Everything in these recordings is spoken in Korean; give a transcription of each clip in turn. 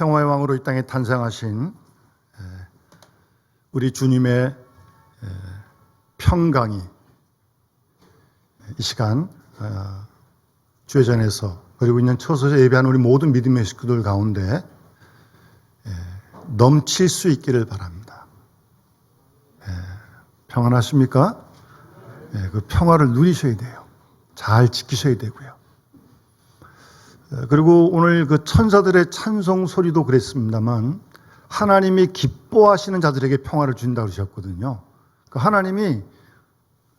평화의 왕으로 이 땅에 탄생하신 우리 주님의 평강이 이 시간 주회전에서 그리고 있는 처소에서 예배하는 우리 모든 믿음의 식구들 가운데 넘칠 수 있기를 바랍니다. 평안하십니까? 그 평화를 누리셔야 돼요. 잘 지키셔야 되고요. 그리고 오늘 그 천사들의 찬송 소리도 그랬습니다만 하나님이 기뻐하시는 자들에게 평화를 주신다고 그러셨거든요. 그 하나님이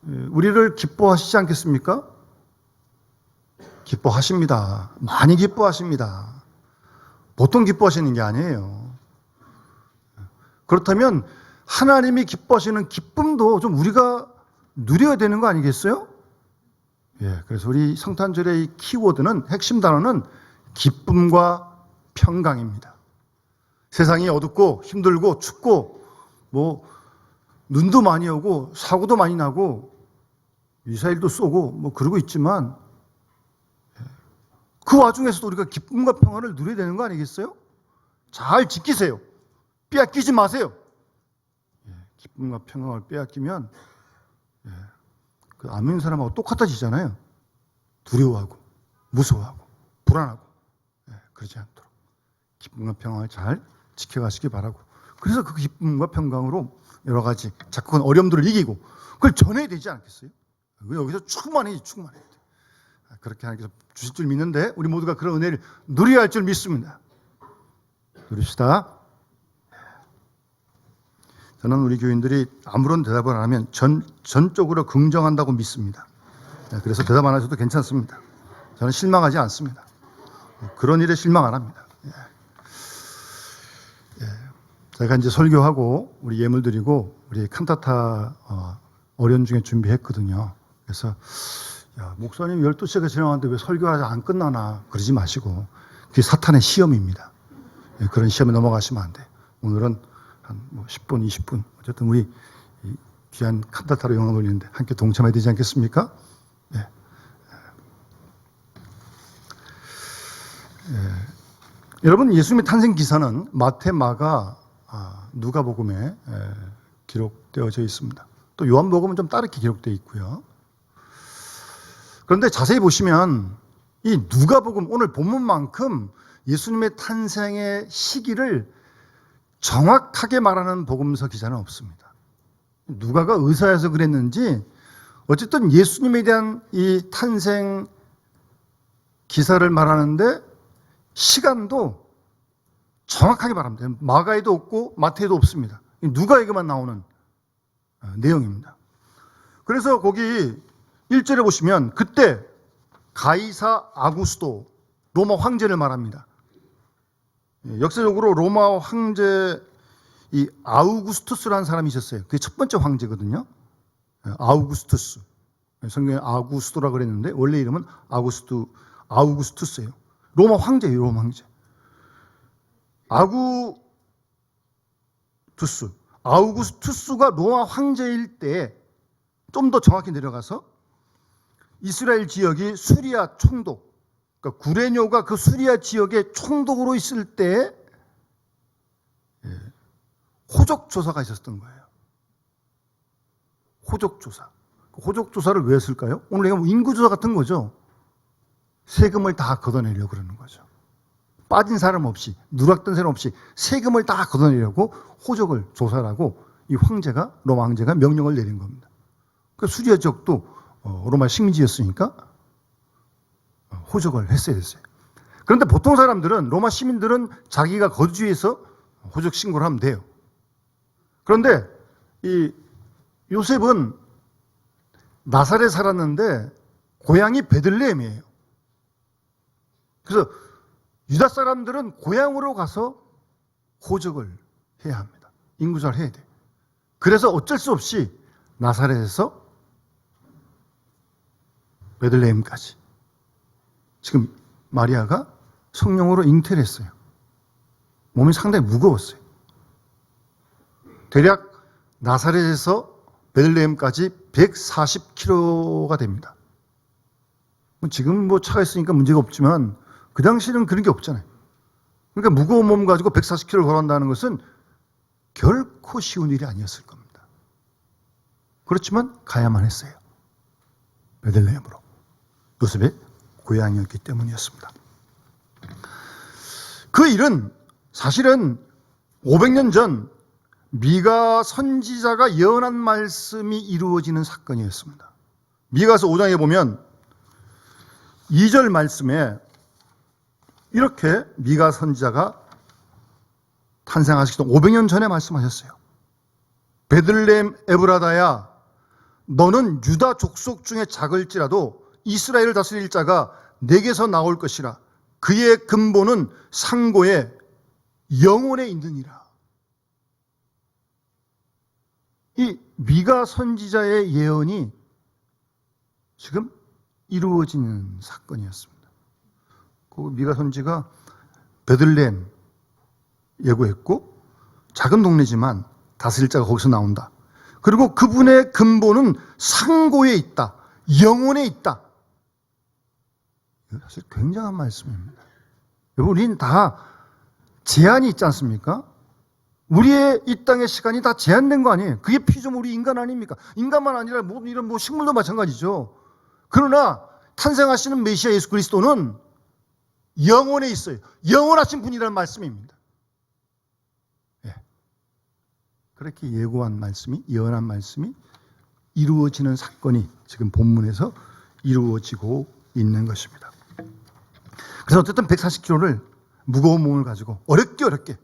우리를 기뻐하시지 않겠습니까? 기뻐하십니다. 많이 기뻐하십니다. 보통 기뻐하시는 게 아니에요. 그렇다면 하나님이 기뻐하시는 기쁨도 좀 우리가 누려야 되는 거 아니겠어요? 그래서 우리 성탄절의 이 키워드는, 핵심 단어는 기쁨과 평강입니다. 세상이 어둡고 힘들고 춥고 눈도 많이 오고 사고도 많이 나고 미사일도 쏘고 그러고 있지만 그 와중에서도 우리가 기쁨과 평안을 누려야 되는 거 아니겠어요? 잘 지키세요. 빼앗기지 마세요. 기쁨과 평강을 빼앗기면 그 안 믿는 사람하고 똑같아지잖아요. 두려워하고 무서워하고 불안하고 그러지 않도록 기쁨과 평강을 잘 지켜가시기 바라고, 그래서 그 기쁨과 평강으로 여러 가지 자꾸 어려움들을 이기고 그걸 전해야 되지 않겠어요? 여기서 충만해야 돼. 그렇게 하나님께서 주실 줄 믿는데 우리 모두가 그런 은혜를 누려야 할 줄 믿습니다. 누립시다. 저는 우리 교인들이 아무런 대답을 안 하면 전적으로 긍정한다고 믿습니다. 그래서 대답 안 하셔도 괜찮습니다. 저는 실망하지 않습니다. 그런 일에 실망 안 합니다. 제가 이제 설교하고 우리 예물 드리고 우리 칸타타 어련 중에 준비했거든요. 그래서 목사님 12시가 지나갔는데 왜 설교가 안 끝나나 그러지 마시고, 그게 사탄의 시험입니다. 그런 시험에 넘어가시면 안 돼요. 오늘은 한 10분, 20분 어쨌든 우리 귀한 칸타타로 영광 돌리는데 함께 동참해야 되지 않겠습니까? 여러분, 예수님의 탄생 기사는 마태, 마가, 누가복음에 기록되어져 있습니다. 또 요한복음은 좀 다르게 기록되어 있고요. 그런데 자세히 보시면 이 누가복음, 오늘 본문만큼 예수님의 탄생의 시기를 정확하게 말하는 복음서 기자는 없습니다. 누가가 의사여서 그랬는지 어쨌든 예수님에 대한 이 탄생 기사를 말하는데 시간도 정확하게 말합니다. 마가에도 없고 마태에도 없습니다. 누가에게만 나오는 내용입니다. 그래서 거기 1절에 보시면 그때 가이사 아구스도, 로마 황제를 말합니다. 역사적으로 로마 황제 이 아우구스투스라는 사람이 있었어요. 그게 첫 번째 황제거든요. 아우구스투스. 성경에 아구스토라 그랬는데 원래 이름은 아우구스투스예요. 로마 황제예요. 로마 황제. 아우구스투스가 로마 황제일 때 좀 더 정확히 내려가서 이스라엘 지역이 수리아 총독, 그러니까 구레뇨가 그 수리아 지역의 총독으로 있을 때 호적조사가 있었던 거예요. 호적조사. 호적조사를 왜 했을까요? 오늘 얘기하면 인구조사 같은 거죠. 세금을 다 걷어내려고 그러는 거죠. 빠진 사람 없이, 누락된 사람 없이 세금을 다 걷어내려고 호적을 조사하고 이 황제가, 로마 황제가 명령을 내린 겁니다. 그 수리아 지역도 로마 식민지였으니까 호적을 했어야 됐어요. 그런데 보통 사람들은, 로마 시민들은 자기가 거주지에서 호적 신고를 하면 돼요. 그런데 이 요셉은 나사렛에 살았는데 고향이 베들레헴이에요. 그래서 유다 사람들은 고향으로 가서 호적을 해야 합니다. 인구조사를 해야 돼요. 그래서 어쩔 수 없이 나사렛에서 베들레헴까지. 지금 마리아가 성령으로 잉태를 했어요. 몸이 상당히 무거웠어요. 대략 나사렛에서 베들레헴까지 140km가 됩니다. 지금 차가 있으니까 문제가 없지만 그 당시에는 그런 게 없잖아요. 그러니까 무거운 몸 가지고 140km를 걸어간다는 것은 결코 쉬운 일이 아니었을 겁니다. 그렇지만 가야만 했어요. 베들레헴으로. 요셉의 고향이었기 때문이었습니다. 그 일은 사실은 500년 전 미가 선지자가 예언한 말씀이 이루어지는 사건이었습니다. 미가서 5장에 보면 2절 말씀에 이렇게 미가 선지자가 탄생하시기 전 500년 전에 말씀하셨어요. 베들레헴 에브라다야, 너는 유다 족속 중에 작을지라도 이스라엘을 다스릴 자가 내게서 나올 것이라. 그의 근본은 상고에 영원에 있느니라. 이 미가 선지자의 예언이 지금 이루어지는 사건이었습니다. 그 미가 선지가 베들레헴 예고했고 작은 동네지만 다스릴 자가 거기서 나온다. 그리고 그분의 근본은 상고에 있다. 영원에 있다. 사실 굉장한 말씀입니다. 여러분, 우리는 다 제한이 있지 않습니까? 우리의 이 땅의 시간이 다 제한된 거 아니에요? 그게 피조물이 인간 아닙니까? 인간만 아니라 모든 이런 식물도 마찬가지죠. 그러나 탄생하시는 메시아 예수 그리스도는 영원에 있어요. 영원하신 분이라는 말씀입니다. 예. 그렇게 예고한 말씀이, 예언한 말씀이 이루어지는 사건이 지금 본문에서 이루어지고 있는 것입니다. 그래서 어쨌든 140km를 무거운 몸을 가지고 어렵게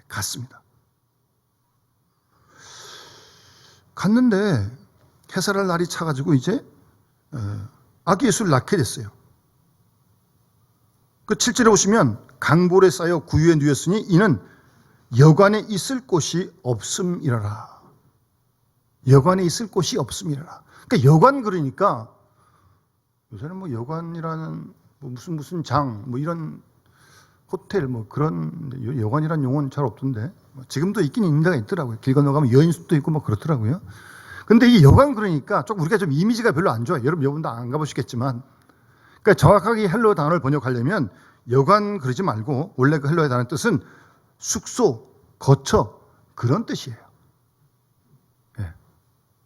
갔습니다. 갔는데 해살할 날이 차가지고 이제 아기 예수를 낳게 됐어요. 그 7절에 보시면 강볼에 쌓여 구유에 누였으니 이는 여관에 있을 곳이 없음이라라. 여관에 있을 곳이 없음이라라. 그러니까 여관, 그러니까 요새는 뭐 여관이라는 뭐 무슨 장 뭐 이런 호텔 뭐 그런 여관이라는 용어는 잘 없던데 지금도 있긴 있는 데가 있더라고요. 길 건너가면 여인숙도 있고 뭐 그렇더라고요. 근데 이 여관, 그러니까 좀 우리가 좀 이미지가 별로 안 좋아요. 여러분도 안 가보시겠지만, 그러니까 정확하게 헬러 단어를 번역하려면 여관 그러지 말고 원래 그 헬러의 단어 뜻은 숙소, 거처 그런 뜻이에요. 네.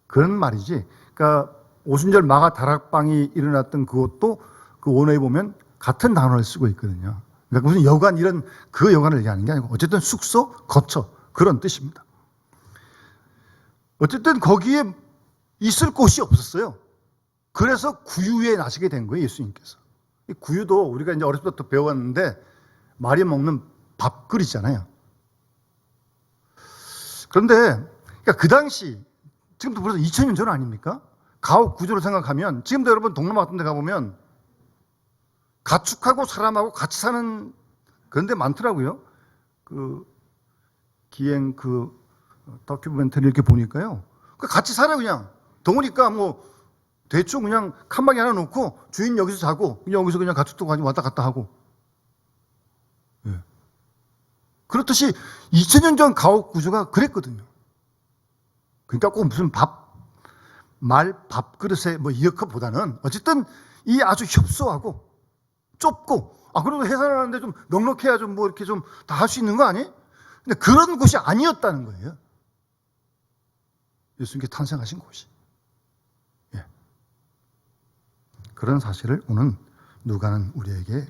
그런 말이지. 그러니까 오순절 마가 다락방이 일어났던 그것도 그 원어에 보면 같은 단어를 쓰고 있거든요. 그러니까 무슨 여관 이런 그 여관을 얘기하는 게 아니고 어쨌든 숙소, 거처 그런 뜻입니다. 어쨌든 거기에 있을 곳이 없었어요. 그래서 구유에 나시게 된 거예요, 예수님께서. 이 구유도 우리가 이제 어렸을 때부터 배웠는데 말이 먹는 밥그릇이잖아요. 그런데 그러니까 그 당시, 지금도 벌써 2000년 전 아닙니까? 가옥 구조를 생각하면 지금도 여러분 동남아 같은 데 가보면 가축하고 사람하고 같이 사는 그런 데 많더라고요. 그 기행 그 다큐멘터리 이렇게 보니까요. 같이 살아요, 그냥. 더우니까 뭐 대충 그냥 칸막이 하나 놓고 주인 여기서 자고 여기서 그냥 가축도 가지고 왔다 갔다 하고. 예. 그렇듯이 2000년 전 가옥 구조가 그랬거든요. 그러니까 꼭 무슨 밥그릇에 뭐 이렇게보다는 어쨌든 이 아주 협소하고 좁고, 그래도 해산하는데 좀 넉넉해야 좀 뭐 이렇게 좀 다 할 수 있는 거 아니에요? 근데 그런 곳이 아니었다는 거예요. 예수님께 탄생하신 곳이. 예. 그런 사실을 오늘 누가는 우리에게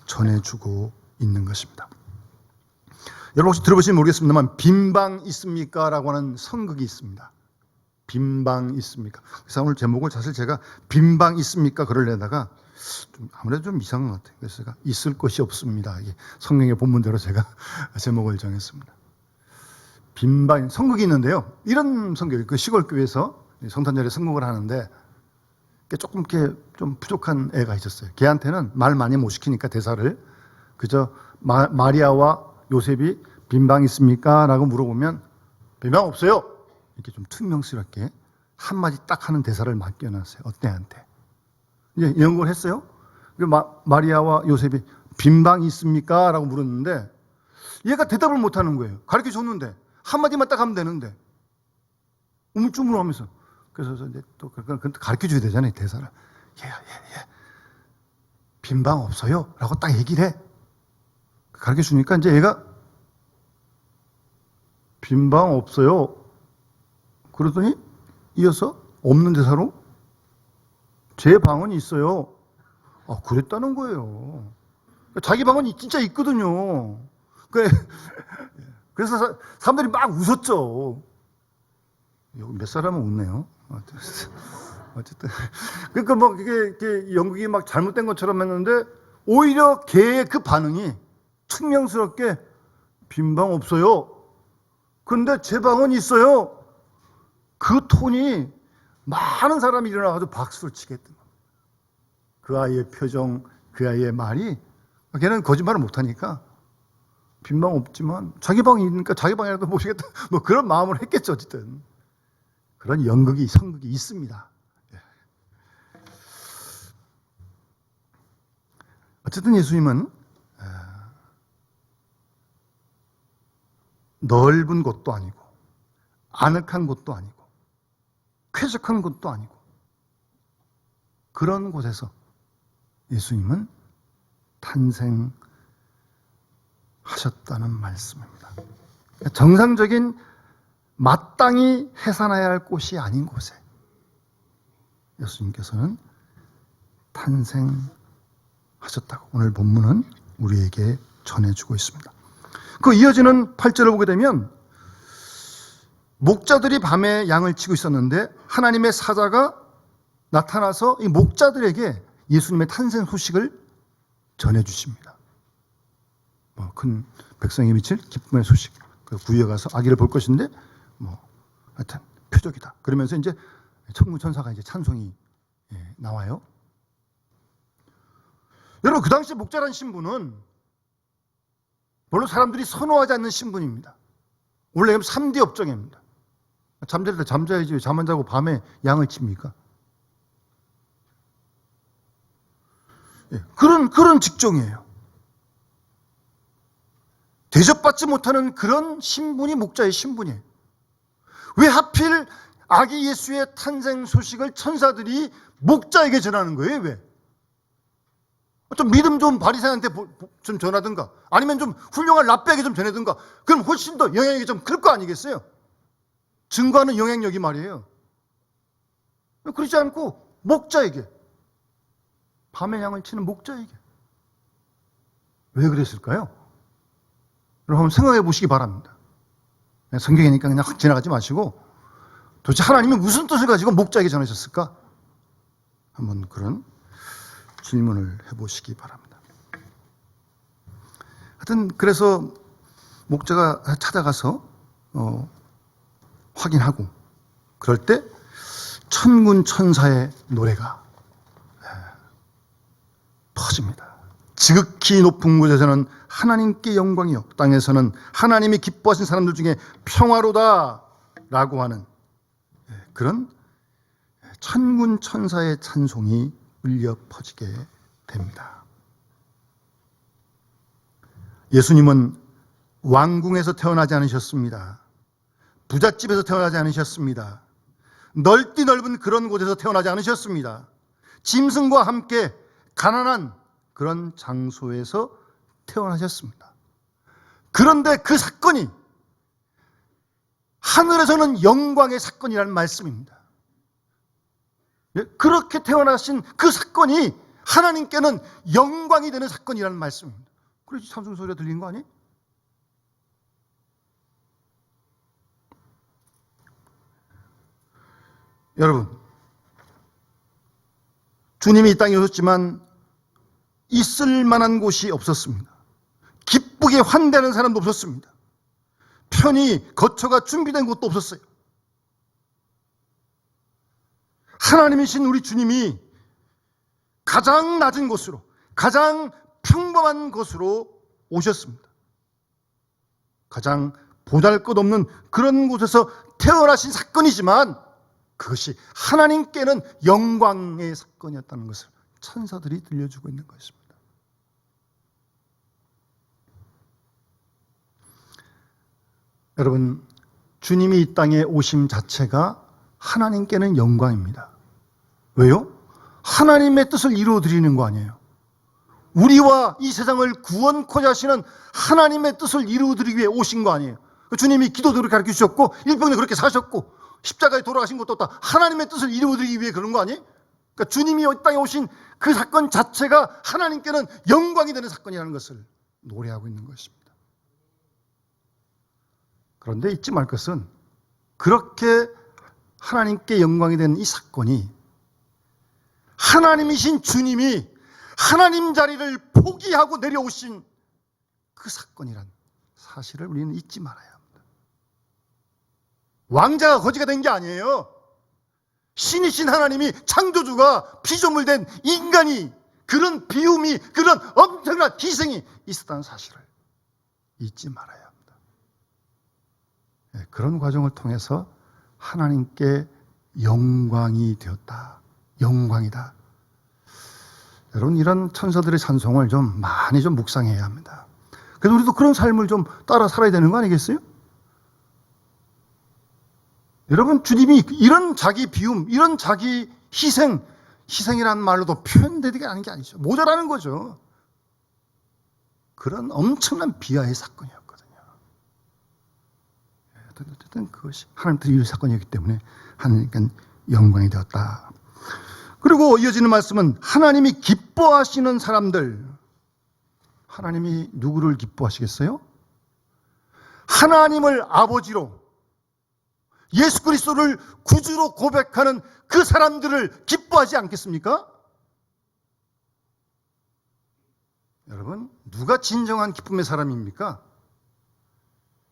전해주고 있는 것입니다. 여러분 혹시 들어보시면 모르겠습니다만 빈방 있습니까? 라고 하는 성극이 있습니다. 빈방 있습니까? 그래서 오늘 제목을 사실 제가 빈방 있습니까? 그러려다가 아무래도 좀 이상한 것 같아요. 그래서 제가 있을 곳이 없습니다. 이게 성경의 본문대로 제가 제목을 정했습니다. 빈방, 성극이 있는데요. 이런 성경, 그 시골교회에서 성탄절에 성극을 하는데 조금 이렇게 좀 부족한 애가 있었어요. 걔한테는 말 많이 못 시키니까 대사를 그저 마리아와 요셉이 빈방 있습니까? 라고 물어보면 빈방 없어요. 이렇게 좀 퉁명스럽게 한마디 딱 하는 대사를 맡겨놨어요. 어때한테. 이제 이런 걸 했어요. 마리아와 요셉이 빈방 있습니까? 라고 물었는데 얘가 대답을 못 하는 거예요. 가르쳐 줬는데 한마디만 딱 하면 되는데 우물쭈물하면서. 그래서 이제 또 가르쳐 줘야 되잖아요, 대사를. 예. 빈방 없어요. 라고 딱 얘기를 해. 가르쳐 주니까 이제 얘가 빈 방 없어요. 그러더니 이어서 없는 대사로 제 방은 있어요. 그랬다는 거예요. 자기 방은 진짜 있거든요. 그래서 사람들이 막 웃었죠. 여기 몇 사람은 웃네요. 어쨌든. 그러니까 뭐 이게 연극이 막 잘못된 것처럼 했는데 오히려 걔의 그 반응이 퉁명스럽게 빈 방 없어요. 그런데 제 방은 있어요. 그 톤이 많은 사람이 일어나가지고 박수를 치게 했던 겁니다. 그 아이의 표정, 그 아이의 말이 걔는 거짓말을 못하니까 빈 방 없지만 자기 방이 있으니까 자기 방이라도 모시겠다. 뭐 그런 마음을 했겠죠. 어쨌든 그런 연극이 성극이 있습니다. 어쨌든 예수님은 넓은 곳도 아니고 아늑한 곳도 아니고 쾌적한 곳도 아니고 그런 곳에서 예수님은 탄생하셨다는 말씀입니다. 정상적인 마땅히 해산해야 할 곳이 아닌 곳에 예수님께서는 탄생하셨다고 오늘 본문은 우리에게 전해주고 있습니다. 그 이어지는 8절을 보게 되면 목자들이 밤에 양을 치고 있었는데 하나님의 사자가 나타나서 이 목자들에게 예수님의 탄생 소식을 전해주십니다. 큰 백성에 미칠 기쁨의 소식. 구유에 가서 아기를 볼 것인데 하여튼 표적이다. 그러면서 이제 천군 천사가 이제 찬송이 나와요. 여러분 그 당시 목자라는 신분은 별로 사람들이 선호하지 않는 신분입니다. 원래 3D 업종입니다. 잠잘 때 잠자야지 왜 잠 안 자고 밤에 양을 칩니까? 그런 직종이에요. 대접받지 못하는 그런 신분이 목자의 신분이에요. 왜 하필 아기 예수의 탄생 소식을 천사들이 목자에게 전하는 거예요? 왜? 좀 믿음 좀 바리새인한테 좀 전하든가 아니면 좀 훌륭한 랍비에게 좀 전하든가 그럼 훨씬 더 영향력이 좀 클 거 아니겠어요? 증거하는 영향력이 말이에요. 그렇지 않고 목자에게 밤에 양을 치는 목자에게 왜 그랬을까요? 여러분 한번 생각해 보시기 바랍니다. 성경이니까 그냥 확 지나가지 마시고 도대체 하나님이 무슨 뜻을 가지고 목자에게 전하셨을까? 한번 그런 질문을 해보시기 바랍니다. 하여튼 그래서 목자가 찾아가서 확인하고 그럴 때 천군 천사의 노래가 퍼집니다. 지극히 높은 곳에서는 하나님께 영광이요 땅에서는 하나님이 기뻐하신 사람들 중에 평화로다 라고 하는 그런 천군 천사의 찬송이 울려 퍼지게 됩니다. 예수님은 왕궁에서 태어나지 않으셨습니다. 부잣집에서 태어나지 않으셨습니다. 넓디 넓은 그런 곳에서 태어나지 않으셨습니다. 짐승과 함께 가난한 그런 장소에서 태어나셨습니다. 그런데 그 사건이 하늘에서는 영광의 사건이라는 말씀입니다. 그렇게 태어나신 그 사건이 하나님께는 영광이 되는 사건이라는 말씀입니다. 그래서 찬송 소리가 들린 거 아니? 여러분, 주님이 이 땅에 오셨지만 있을 만한 곳이 없었습니다. 기쁘게 환대하는 사람도 없었습니다. 편히 거처가 준비된 곳도 없었어요. 하나님이신 우리 주님이 가장 낮은 곳으로, 가장 평범한 곳으로 오셨습니다. 가장 보잘것없는 그런 곳에서 태어나신 사건이지만 그것이 하나님께는 영광의 사건이었다는 것을 천사들이 들려주고 있는 것입니다. 여러분, 주님이 이 땅에 오심 자체가 하나님께는 영광입니다. 왜요? 하나님의 뜻을 이루어드리는 거 아니에요. 우리와 이 세상을 구원코자 하시는 하나님의 뜻을 이루어드리기 위해 오신 거 아니에요. 주님이 기도도 그렇게 가르쳐 주셨고 일병도 그렇게 사셨고 십자가에 돌아가신 것도 다 하나님의 뜻을 이루어드리기 위해 그런 거 아니에요? 그러니까 주님이 이 땅에 오신 그 사건 자체가 하나님께는 영광이 되는 사건이라는 것을 노래하고 있는 것입니다. 그런데 잊지 말 것은 그렇게 하나님께 영광이 되는 이 사건이 하나님이신 주님이 하나님 자리를 포기하고 내려오신 그 사건이란 사실을 우리는 잊지 말아야 합니다. 왕자가 거지가 된 게 아니에요. 신이신 하나님이 창조주가 피조물된 인간이 그런 비움이 그런 엄청난 희생이 있었다는 사실을 잊지 말아야 합니다. 그런 과정을 통해서 하나님께 영광이 되었다. 영광이다. 여러분 이런 천사들의 찬송을 좀 많이 좀 묵상해야 합니다. 그래서 우리도 그런 삶을 좀 따라 살아야 되는 거 아니겠어요? 여러분 주님이 이런 자기 비움, 이런 자기 희생이라는 말로도 표현되게 하는 게 아니죠. 모자라는 거죠. 그런 엄청난 비하의 사건이었거든요. 어쨌든 그것이 하나님께서 이룰 사건이었기 때문에 하나님께 영광이 되었다. 그리고 이어지는 말씀은 하나님이 기뻐하시는 사람들. 하나님이 누구를 기뻐하시겠어요? 하나님을 아버지로 예수 그리스도를 구주로 고백하는 그 사람들을 기뻐하지 않겠습니까? 여러분, 누가 진정한 기쁨의 사람입니까?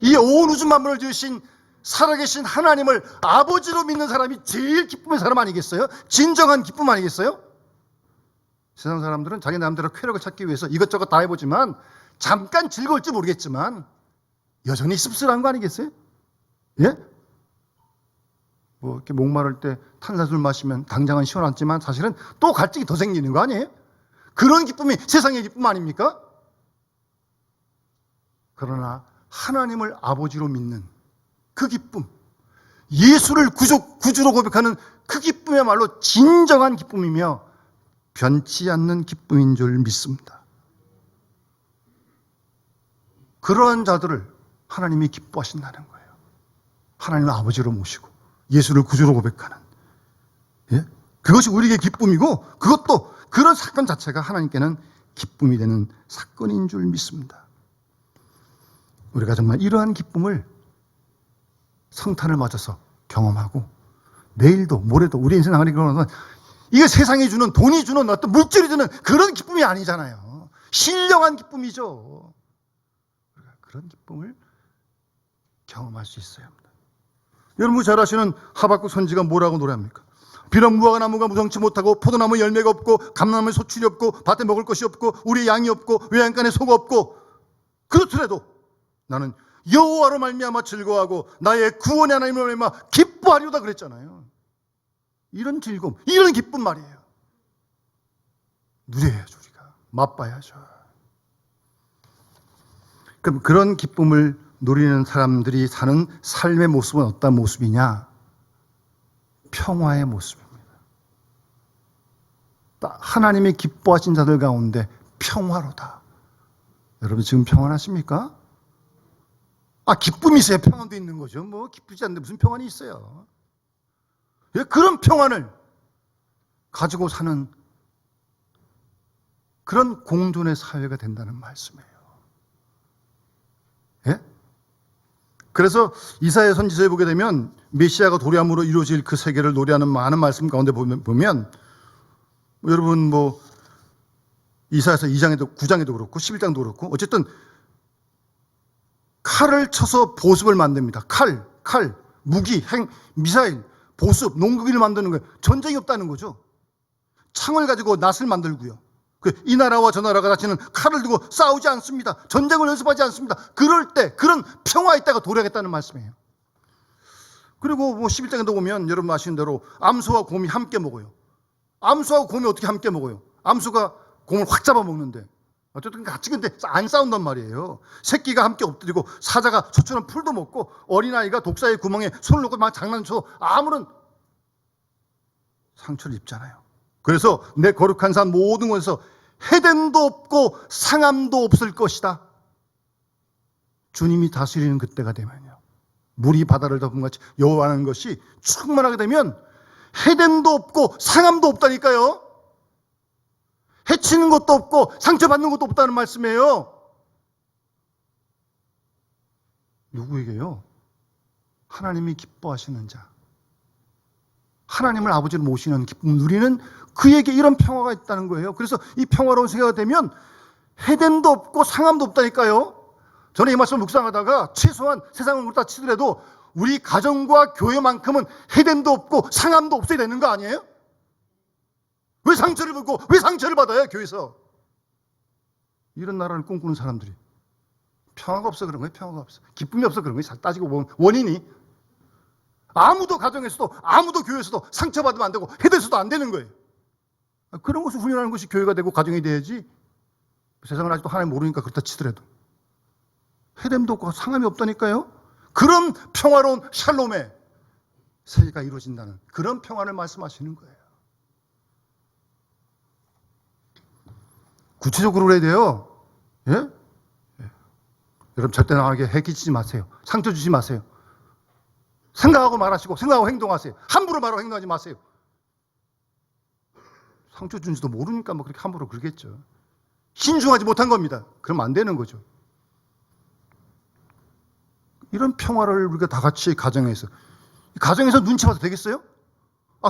이 온 우주 만물을 지으신 살아계신 하나님을 아버지로 믿는 사람이 제일 기쁨의 사람 아니겠어요? 진정한 기쁨 아니겠어요? 세상 사람들은 자기 나름대로 쾌락을 찾기 위해서 이것저것 다 해보지만 잠깐 즐거울지 모르겠지만 여전히 씁쓸한 거 아니겠어요? 예? 뭐 이렇게 목마를 때 탄산술 마시면 당장은 시원하지만 사실은 또 갈증이 더 생기는 거 아니에요? 그런 기쁨이 세상의 기쁨 아닙니까? 그러나 하나님을 아버지로 믿는 그 기쁨, 예수를 구주로 고백하는 그 기쁨이야말로 진정한 기쁨이며 변치 않는 기쁨인 줄 믿습니다. 그러한 자들을 하나님이 기뻐하신다는 거예요. 하나님을 아버지로 모시고 예수를 구주로 고백하는, 예? 그것이 우리에게 기쁨이고 그것도 그런 사건 자체가 하나님께는 기쁨이 되는 사건인 줄 믿습니다. 우리가 정말 이러한 기쁨을 성탄을 맞아서 경험하고 내일도 모레도 우리 인생 나가는 그런 이게 세상이 주는 돈이 주는 어떤 물질이 주는 그런 기쁨이 아니잖아요. 신령한 기쁨이죠. 그런 기쁨을 경험할 수 있어야 합니다. 여러분 잘 아시는 하박국 선지가 뭐라고 노래합니까? 비록 무화과 나무가 무성치 못하고 포도나무 열매가 없고 감나무에 소출이 없고 밭에 먹을 것이 없고 우리의 양이 없고 외양간에 소가 없고 그렇더라도 나는 여호와로 말미암아 즐거워하고 나의 구원의 하나님으로 말미암아 기뻐하리로다 그랬잖아요. 이런 즐거움, 이런 기쁨 말이에요. 누려야죠. 우리가 맛봐야죠. 그럼 그런 기쁨을 누리는 사람들이 사는 삶의 모습은 어떤 모습이냐? 평화의 모습입니다. 하나님이 기뻐하신 자들 가운데 평화로다. 여러분 지금 평안하십니까? 기쁨이 있어야 평안도 있는 거죠. 뭐 기쁘지 않는데 무슨 평안이 있어요. 그런 평안을 가지고 사는 그런 공존의 사회가 된다는 말씀이에요. 예? 그래서 이사야 선지서에 보게 되면 메시아가 도래함으로 이루어질 그 세계를 노래하는 많은 말씀 가운데 보면 여러분 뭐 이사야서 2장에도 9장에도 그렇고 11장도 그렇고 어쨌든 칼을 쳐서 보습을 만듭니다. 칼, 무기, 미사일, 보습, 농기를 만드는 거예요. 전쟁이 없다는 거죠. 창을 가지고 낫을 만들고요. 이 나라와 저 나라가 다시는 칼을 들고 싸우지 않습니다. 전쟁을 연습하지 않습니다. 그럴 때 그런 평화에 있다가 도래하겠다는 말씀이에요. 그리고 뭐 11장에도 보면 여러분 아시는 대로 암소와 곰이 함께 먹어요. 암소하고 곰이 어떻게 함께 먹어요? 암소가 곰을 확 잡아먹는데 어쨌든 같이 근데 안 싸운단 말이에요. 새끼가 함께 엎드리고 사자가 초초는 풀도 먹고 어린아이가 독사의 구멍에 손을 넣고 막 장난쳐 아무런 상처를 입잖아요. 그래서 내 거룩한 산 모든 곳에서 해됨도 없고 상함도 없을 것이다. 주님이 다스리는 그때가 되면요, 물이 바다를 덮은 같이 여호와하는 것이 충만하게 되면 해됨도 없고 상함도 없다니까요. 해치는 것도 없고 상처받는 것도 없다는 말씀이에요. 누구에게요? 하나님이 기뻐하시는 자, 하나님을 아버지로 모시는 기쁨을 누리는 그에게 이런 평화가 있다는 거예요. 그래서 이 평화로운 세계가 되면 해됨도 없고 상함도 없다니까요. 저는 이 말씀을 묵상하다가 최소한 세상을 그렇다 치더라도 우리 가정과 교회만큼은 해됨도 없고 상함도 없어야 되는 거 아니에요? 왜 상처를 받고 왜 상처를 받아요, 교회에서? 이런 나라를 꿈꾸는 사람들이 평화가 없어 그런 거예요. 평화가 없어. 기쁨이 없어 그런 거예요. 잘 따지고 보면 원인이 아무도 가정에서도 아무도 교회에서도 상처받으면 안 되고 해대서도 안 되는 거예요. 그런 것을 훈련하는 것이 교회가 되고 가정이 돼야지. 세상을 아직도 하나님 모르니까 그렇다 치더라도 해됨도 없고 상함이 없다니까요. 그런 평화로운 샬롬의 세계가 이루어진다는 그런 평화를 말씀하시는 거예요. 구체적으로 그래야 돼요. 예? 예. 여러분 절대 나에게 해 끼치지 마세요. 상처 주지 마세요. 생각하고 말하시고 생각하고 행동하세요. 함부로 말하고 행동하지 마세요. 상처 준지도 모르니까 뭐 그렇게 함부로 그러겠죠. 신중하지 못한 겁니다. 그러면 안 되는 거죠. 이런 평화를 우리가 다 같이 가정에서 눈치 봐도 되겠어요?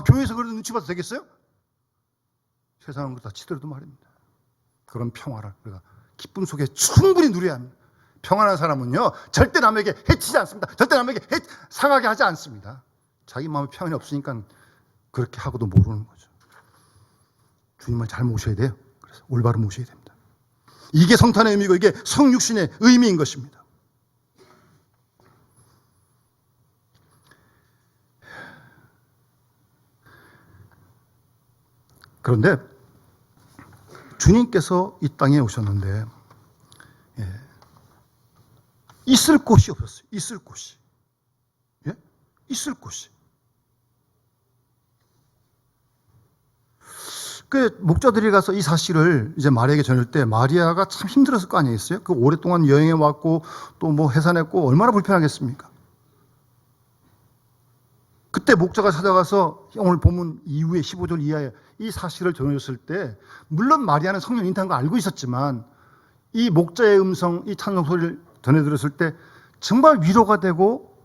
교회에서 그래도 눈치 봐도 되겠어요? 세상은 다 치더라도 말입니다. 그런 평화를 우리가 기쁨 속에 충분히 누려야 합니다. 평안한 사람은요, 절대 남에게 해치지 않습니다. 절대 남에게 상하게 하지 않습니다. 자기 마음에 평안이 없으니까 그렇게 하고도 모르는 거죠. 주님을 잘 모셔야 돼요. 그래서 올바로 모셔야 됩니다. 이게 성탄의 의미고 이게 성육신의 의미인 것입니다. 그런데 주님께서 이 땅에 오셨는데 있을 곳이 없었어요. 있을 곳이. 예? 있을 곳이. 그 목자들이 가서 이 사실을 이제 마리아에게 전할 때 마리아가 참 힘들었을 거 아니겠어요? 그 오랫동안 여행해 왔고 또 뭐 해산했고 얼마나 불편하겠습니까? 그때 목자가 찾아가서 오늘 본문 이후에 15절 이하에 이 사실을 전해줬을 때 물론 마리아는 성령 인타한 거 알고 있었지만 이 목자의 음성, 이 찬송 소리를 전해 들었을 때 정말 위로가 되고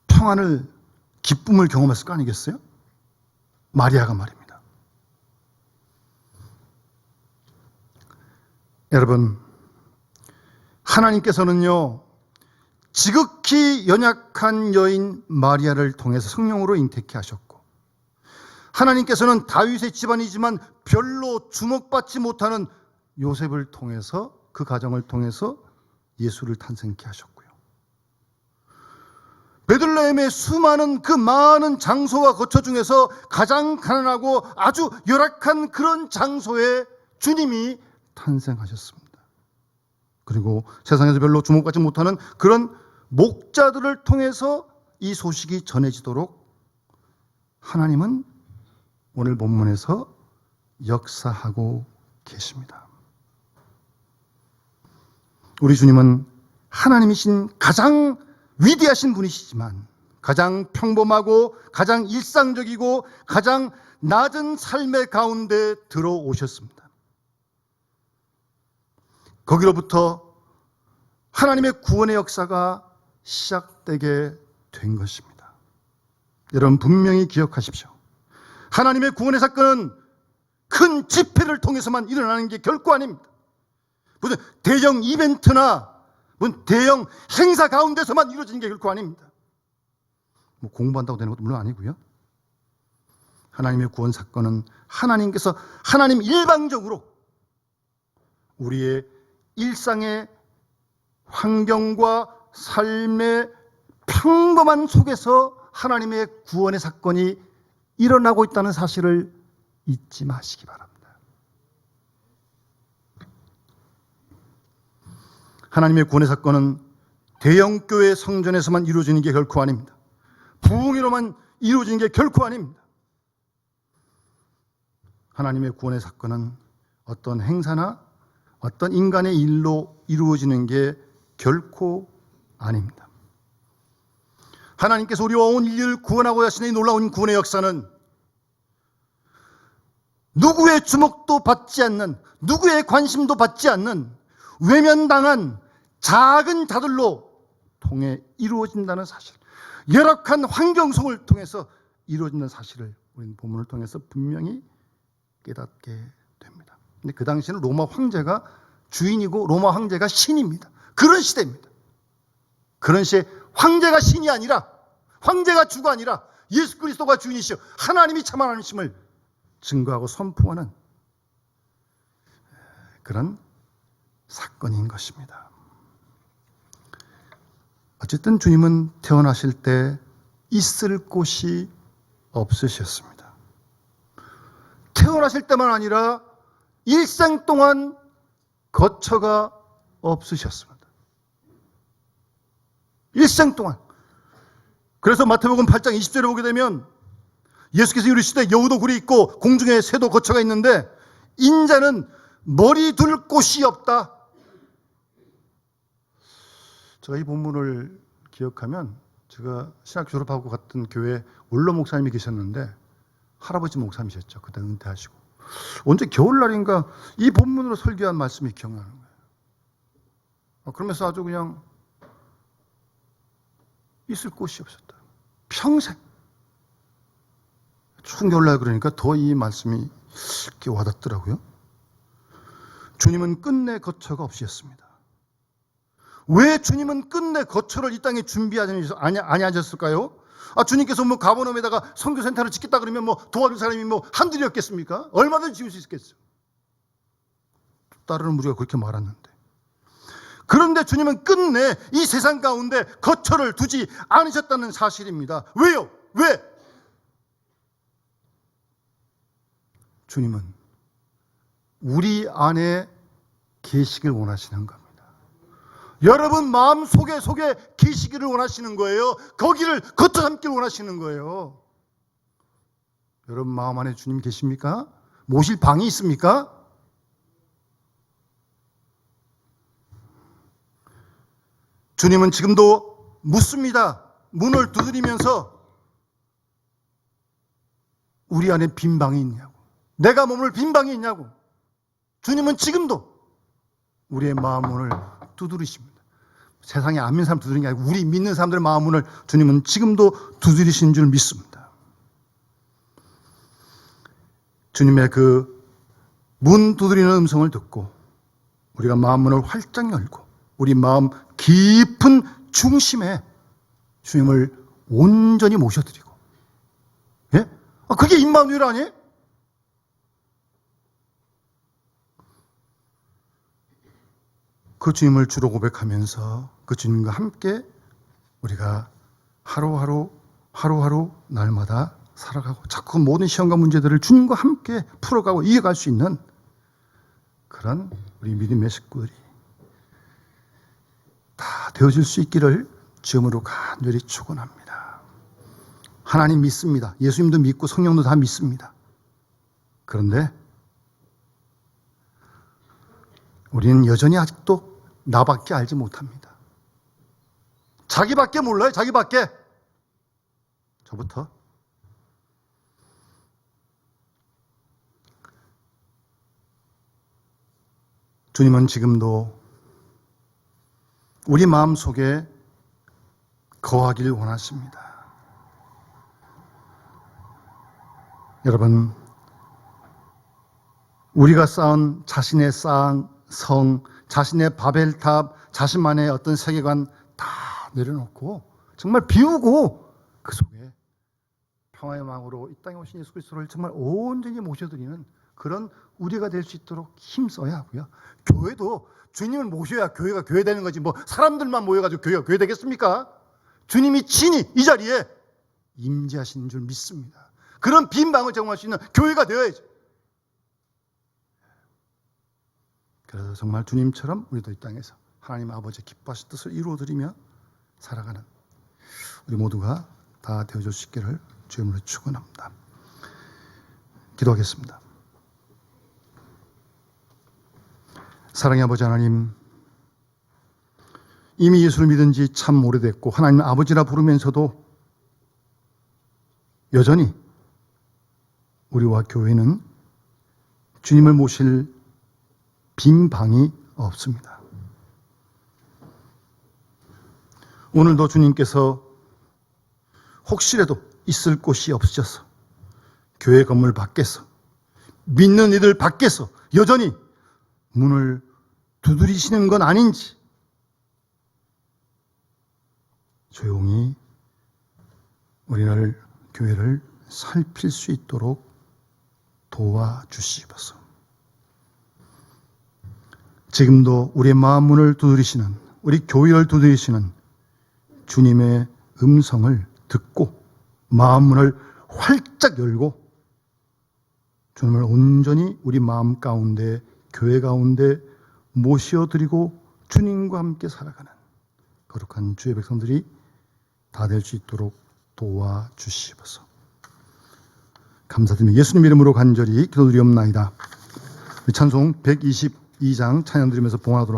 평안을, 기쁨을 경험했을 거 아니겠어요? 마리아가 말입니다. 여러분, 하나님께서는요, 지극히 연약한 여인 마리아를 통해서 성령으로 잉태케 하셨고, 하나님께서는 다윗의 집안이지만 별로 주목받지 못하는 요셉을 통해서, 그 가정을 통해서 예수를 탄생케 하셨고요. 베들레헴의 수많은 그 많은 장소와 거처 중에서 가장 가난하고 아주 열악한 그런 장소에 주님이 탄생하셨습니다. 그리고 세상에서 별로 주목받지 못하는 그런 목자들을 통해서 이 소식이 전해지도록 하나님은 오늘 본문에서 역사하고 계십니다. 우리 주님은 하나님이신 가장 위대하신 분이시지만 가장 평범하고 가장 일상적이고 가장 낮은 삶의 가운데 들어오셨습니다. 거기로부터 하나님의 구원의 역사가 시작되게 된 것입니다. 여러분 분명히 기억하십시오. 하나님의 구원의 사건은 큰 집회를 통해서만 일어나는 게 결코 아닙니다. 무슨 대형 이벤트나 무슨 대형 행사 가운데서만 이루어지는 게 결코 아닙니다. 뭐 공부한다고 되는 것도 물론 아니고요. 하나님의 구원 사건은 하나님께서 하나님 일방적으로 우리의 일상의 환경과 삶의 평범한 속에서 하나님의 구원의 사건이 일어나고 있다는 사실을 잊지 마시기 바랍니다. 하나님의 구원의 사건은 대형교회 성전에서만 이루어지는 게 결코 아닙니다. 부흥회로만 이루어지는 게 결코 아닙니다. 하나님의 구원의 사건은 어떤 행사나 어떤 인간의 일로 이루어지는 게 결코 아닙니다. 하나님께서 우리와 온 인류를 구원하고 하시는 이 놀라운 구원의 역사는 누구의 주목도 받지 않는, 누구의 관심도 받지 않는 외면당한 작은 자들로 통해 이루어진다는 사실, 열악한 환경 속을 통해서 이루어진다는 사실을 우리는 본문을 통해서 분명히 깨닫게 됩니다. 근데 그 당시에는 로마 황제가 주인이고 로마 황제가 신입니다. 그런 시대입니다. 그런 시대에 황제가 신이 아니라, 황제가 주가 아니라 예수 그리스도가 주인이시여 하나님이 참 하나님이심을 증거하고 선포하는 그런 사건인 것입니다. 어쨌든 주님은 태어나실 때 있을 곳이 없으셨습니다. 태어나실 때만 아니라 일생 동안 거처가 없으셨습니다. 일생 동안. 그래서 마태복음 8장 20절에 보게 되면 예수께서 이르시되 여우도 굴이 있고 공중에 새도 거처가 있는데 인자는 머리 둘 곳이 없다. 제가 이 본문을 기억하면 제가 신학 졸업하고 갔던 교회에 원로 목사님이 계셨는데 할아버지 목사님이셨죠. 그때 은퇴하시고. 언제 겨울날인가 이 본문으로 설교한 말씀이 기억나는 거예요. 그러면서 아주 그냥 있을 곳이 없었다. 평생. 추운 겨울날 그러니까 더 이 말씀이 이렇게 와닿더라고요. 주님은 끝내 거처가 없으셨습니다. 왜 주님은 끝내 거처를 이 땅에 준비하지 아니하셨을까요? 주님께서 뭐 가버나움에다가 선교센터를 짓겠다 그러면 뭐 도와줄 사람이 뭐 한둘이었겠습니까? 얼마든지 지을 수 있겠어요. 따르는 무리가 그렇게 말았는데. 그런데 주님은 끝내 이 세상 가운데 거처를 두지 않으셨다는 사실입니다. 왜요? 왜? 주님은 우리 안에 계시길 원하시는 겁니다. 여러분 마음 속에 계시기를 원하시는 거예요. 거기를 거쳐 삼기를 원하시는 거예요. 여러분 마음 안에 주님 계십니까? 모실 방이 있습니까? 주님은 지금도 묻습니다. 문을 두드리면서 우리 안에 빈 방이 있냐고, 내가 머물 빈 방이 있냐고. 주님은 지금도 우리의 마음 문을 두드리십니다. 세상에 안 믿는 사람 두드리는 게 아니고 우리 믿는 사람들의 마음 문을 주님은 지금도 두드리신 줄 믿습니다. 주님의 그 문 두드리는 음성을 듣고 우리가 마음 문을 활짝 열고 우리 마음 깊은 중심에 주님을 온전히 모셔드리고, 예? 그게 임마누엘 아니에요? 그 주님을 주로 고백하면서 그 주님과 함께 우리가 하루하루 날마다 살아가고 자꾸 모든 시험과 문제들을 주님과 함께 풀어가고 이겨갈 수 있는 그런 우리 믿음의 식구들이 다 되어질 수 있기를 주님으로 간절히 축원합니다. 하나님 믿습니다. 예수님도 믿고 성령도 다 믿습니다. 그런데 우리는 여전히 아직도 나밖에 알지 못합니다. 자기밖에 몰라요. 자기밖에. 저부터. 주님은 지금도 우리 마음속에 거하기를 원하십니다. 여러분, 우리가 쌓은 자신의 성, 자신의 바벨탑, 자신만의 어떤 세계관 다 내려놓고 정말 비우고 그 속에 평화의 왕으로 이 땅에 오신 예수 그리스도를 정말 온전히 모셔드리는 그런 우리가 될 수 있도록 힘써야 하고요. 교회도 주님을 모셔야 교회가 교회 되는 거지 뭐 사람들만 모여가지고 교회가 교회 되겠습니까? 주님이 친히 이 자리에 임재하시는 줄 믿습니다. 그런 빈 방을 제공할 수 있는 교회가 되어야죠. 그래서 정말 주님처럼 우리도 이 땅에서 하나님 아버지의 기뻐하신 뜻을 이루어드리며 살아가는 우리 모두가 다 되어줄 수 있기를 주님으로 축원합니다. 기도하겠습니다. 사랑의 아버지 하나님, 이미 예수를 믿은 지 참 오래됐고 하나님 아버지라 부르면서도 여전히 우리와 교회는 주님을 모실 빈 방이 없습니다. 오늘도 주님께서 혹시라도 있을 곳이 없으셔서 교회 건물 밖에서 믿는 이들 밖에서 여전히 문을 두드리시는 건 아닌지 조용히 우리를 교회를 살필 수 있도록 도와주시옵소서. 지금도 우리의 마음 문을 두드리시는, 우리 교회를 두드리시는 주님의 음성을 듣고 마음 문을 활짝 열고 주님을 온전히 우리 마음 가운데, 교회 가운데 모셔드리고 주님과 함께 살아가는 거룩한 주의 백성들이 다 될 수 있도록 도와주시옵소서. 감사드리며 예수님 이름으로 간절히 기도드리옵나이다. 찬송 122장 찬양 드리면서 봉헌하도록 하겠습니다.